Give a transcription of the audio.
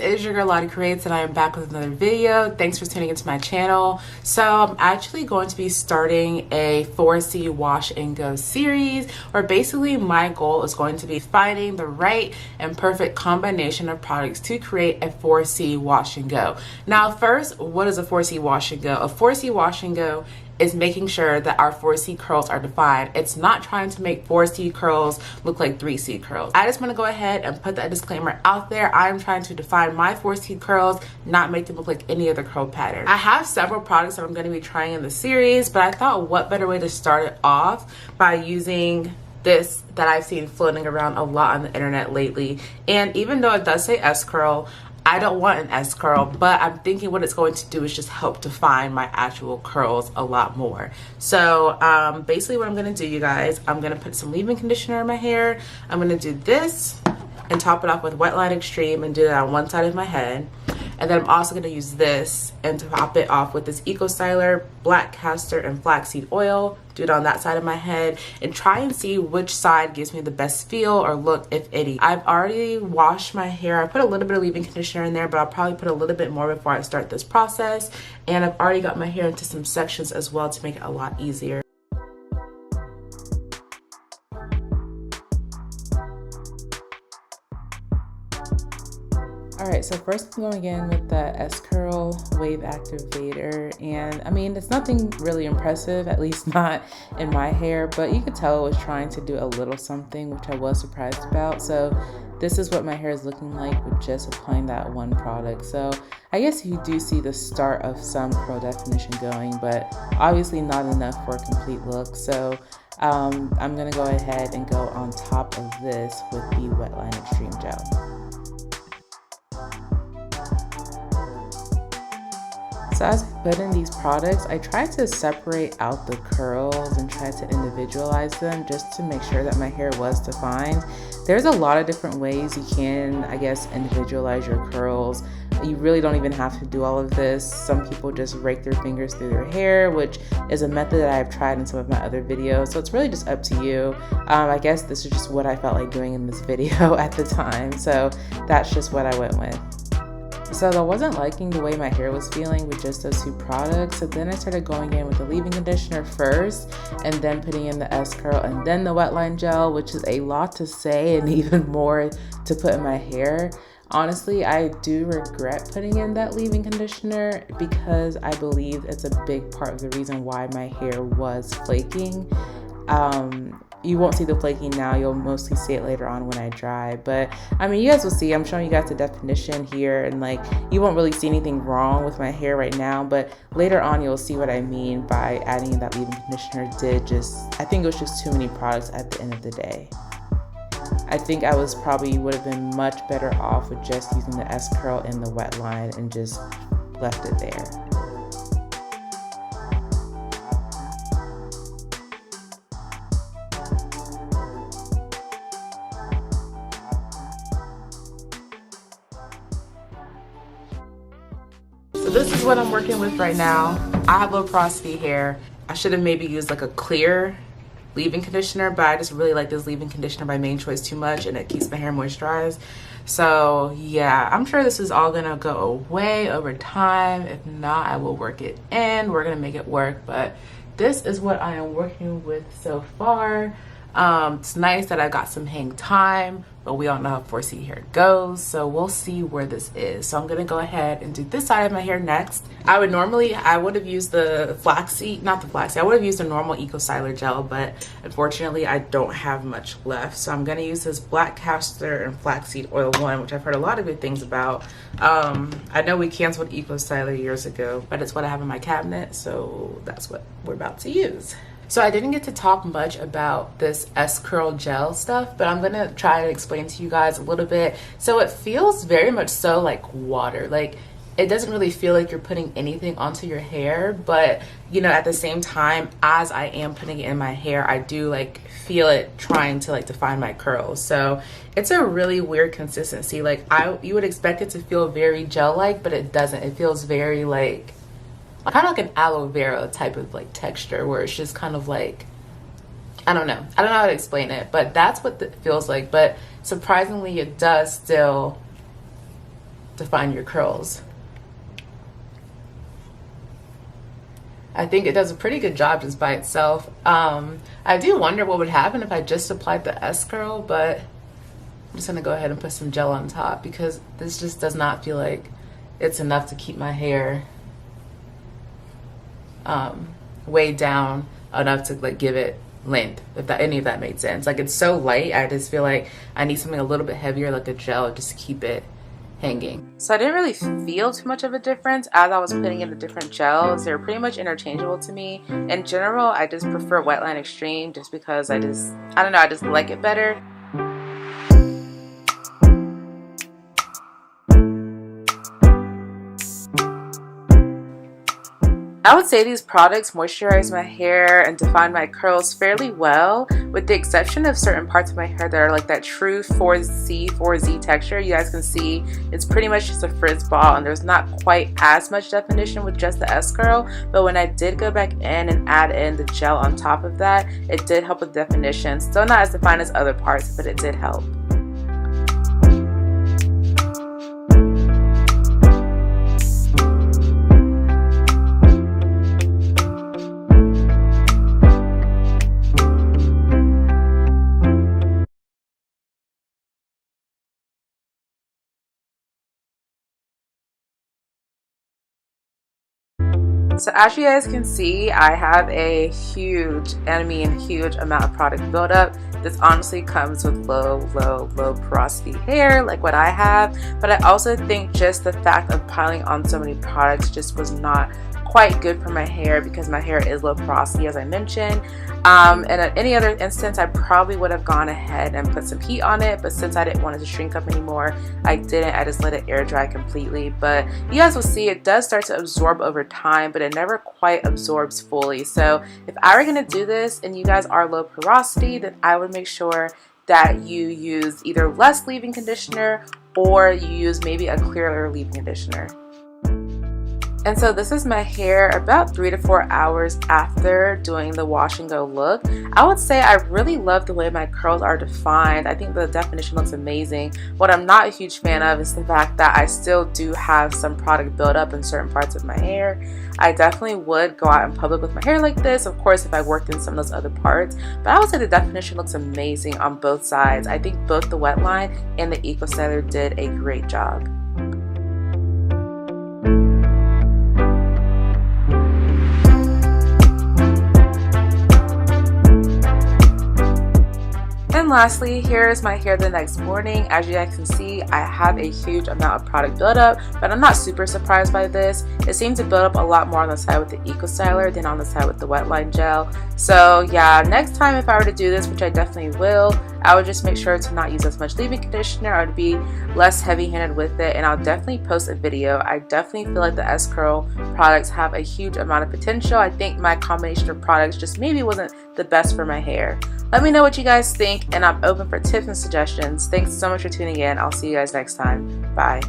it is your girl Lottie Creates, and I am back with another video. Thanks for tuning into my channel. So I'm actually going to be starting a 4C wash and go series, where basically my goal is going to be finding the right and perfect combination of products to create a 4C wash and go. Now first, what is a 4C wash and go? A 4C wash and go is making sure that our 4C curls are defined. It's not trying to make 4C curls look like 3C curls. I just want to go ahead and put that disclaimer out there. I'm trying to define my 4C curls, not make them look like any other curl pattern. I have several products that I'm going to be trying in the series, but I thought what better way to start it off by using this that I've seen floating around a lot on the internet lately. And even though it does say S curl, I don't want an S curl, but I'm thinking what it's going to do is just help define my actual curls a lot more. So basically what I'm going to do, you guys, I'm going to put some leave-in conditioner in my hair. I'm going to do this and top it off with Wetline Extreme and do that on one side of my head. And then I'm also going to use this and top it off with this Eco Styler black castor and flaxseed oil. Do it on that side of my head and try and see which side gives me the best feel or look, if any. I've already washed my hair. I put a little bit of leave-in conditioner in there, but I'll probably put a little bit more before I start this process. And I've already got my hair into some sections as well to make it a lot easier. Alright, so first I'm going in with the S Curl Wave Activator, and I mean, it's nothing really impressive, at least not in my hair, but you could tell it was trying to do a little something, which I was surprised about. So this is what my hair is looking like with just applying that one product. So I guess you do see the start of some curl definition going, but obviously not enough for a complete look. So I'm going to go ahead and go on top of this with the Wetline Extreme Gel. So as I put in these products, I try to separate out the curls and try to individualize them just to make sure that my hair was defined. There's a lot of different ways you can, I guess, individualize your curls. You really don't even have to do all of this. Some people just rake their fingers through their hair, which is a method that I've tried in some of my other videos. So it's really just up to you. I guess this is just what I felt like doing in this video at the time. So that's just what I went with. So I wasn't liking the way my hair was feeling with just those two products. So then I started going in with the leave-in conditioner first, and then putting in the S curl and then the Wetline gel, which is a lot to say and even more to put in my hair. Honestly, I do regret putting in that leave-in conditioner because I believe it's a big part of the reason why my hair was flaking. You won't see the flaking now, you'll mostly see it later on when I dry, but I mean, you guys will see. I'm showing you guys the definition here, and like, you won't really see anything wrong with my hair right now, but later on you'll see what I mean by adding in that leave-in conditioner. I think it was just too many products at the end of the day. I think I would have been much better off with just using the S curl and the Wetline and just left it there. So this is what I'm working with right now. I have low porosity hair. I should have maybe used like a clear leave-in conditioner, but I just really like this leave-in conditioner by Main Choice too much, and it keeps my hair moisturized. So yeah, I'm sure this is all gonna go away over time. If not, I will work it in. We're gonna make it work, but this is what I am working with so far. It's nice that I got some hang time, but we all know how 4C hair goes, so we'll see where this is. So I'm gonna go ahead and do this side of my hair next. I would have used the I would have used a normal Eco Styler gel, but unfortunately I don't have much left. So I'm gonna use this black castor and flaxseed oil one, which I've heard a lot of good things about. I know we canceled Eco Styler years ago, but it's what I have in my cabinet, so that's what we're about to use. So I didn't get to talk much about this S curl gel stuff, but I'm gonna try to explain to you guys a little bit. So it feels very much so like water. Like, it doesn't really feel like you're putting anything onto your hair, but you know, at the same time, as I am putting it in my hair, I do like feel it trying to like define my curls. So it's a really weird consistency. Like, you would expect it to feel very gel-like, but it doesn't. It feels very like kind of like an aloe vera type of like texture, where it's just kind of like, I don't know how to explain it, but that's what it feels like. But surprisingly, it does still define your curls. I think it does a pretty good job just by itself. I do wonder what would happen if I just applied the S curl, but I'm just gonna go ahead and put some gel on top because this just does not feel like it's enough to keep my hair weighed down enough to like give it length, if that any of that made sense. Like it's so light, I just feel like I need something a little bit heavier like a gel just to keep it hanging. So I didn't really feel too much of a difference as I was putting in the different gels. They're pretty much interchangeable to me. In general, I just prefer Wetline Extreme just because I don't know, I just like it better. I would say these products moisturize my hair and define my curls fairly well, with the exception of certain parts of my hair that are like that true 4Z texture. You guys can see it's pretty much just a frizz ball and there's not quite as much definition with just the S curl, but when I did go back in and add in the gel on top of that, it did help with definition. Still not as defined as other parts, but it did help. So as you guys can see, I have a huge amount of product buildup. This honestly comes with low porosity hair like what I have, but I also think just the fact of piling on so many products just was not quite good for my hair because my hair is low porosity, as I mentioned. And at any other instance, I probably would have gone ahead and put some heat on it, but since I didn't want it to shrink up anymore, I didn't. I just let it air dry completely. But you guys will see it does start to absorb over time, but it never quite absorbs fully. So if I were going to do this and you guys are low porosity, then I would make sure that you use either less leave-in conditioner or you use maybe a clearer leave-in conditioner. And so this is my hair about 3 to 4 hours after doing the wash and go look. I would say I really love the way my curls are defined. I think the definition looks amazing. What I'm not a huge fan of is the fact that I still do have some product buildup in certain parts of my hair. I definitely would go out in public with my hair like this, of course, if I worked in some of those other parts. But I would say the definition looks amazing on both sides. I think both the Wetline and the Eco Styler did a great job. And lastly, here is my hair the next morning. As you guys can see, I have a huge amount of product buildup, but I'm not super surprised by this. It seems to build up a lot more on the side with the Eco Styler than on the side with the Wetline gel. So yeah, next time if I were to do this, which I definitely will, I would just make sure to not use as much leave-in conditioner. I would be less heavy-handed with it, and I'll definitely post a video. I definitely feel like the S Curl products have a huge amount of potential. I think my combination of products just maybe wasn't the best for my hair. Let me know what you guys think, and I'm open for tips and suggestions. Thanks so much for tuning in. I'll see you guys next time. Bye.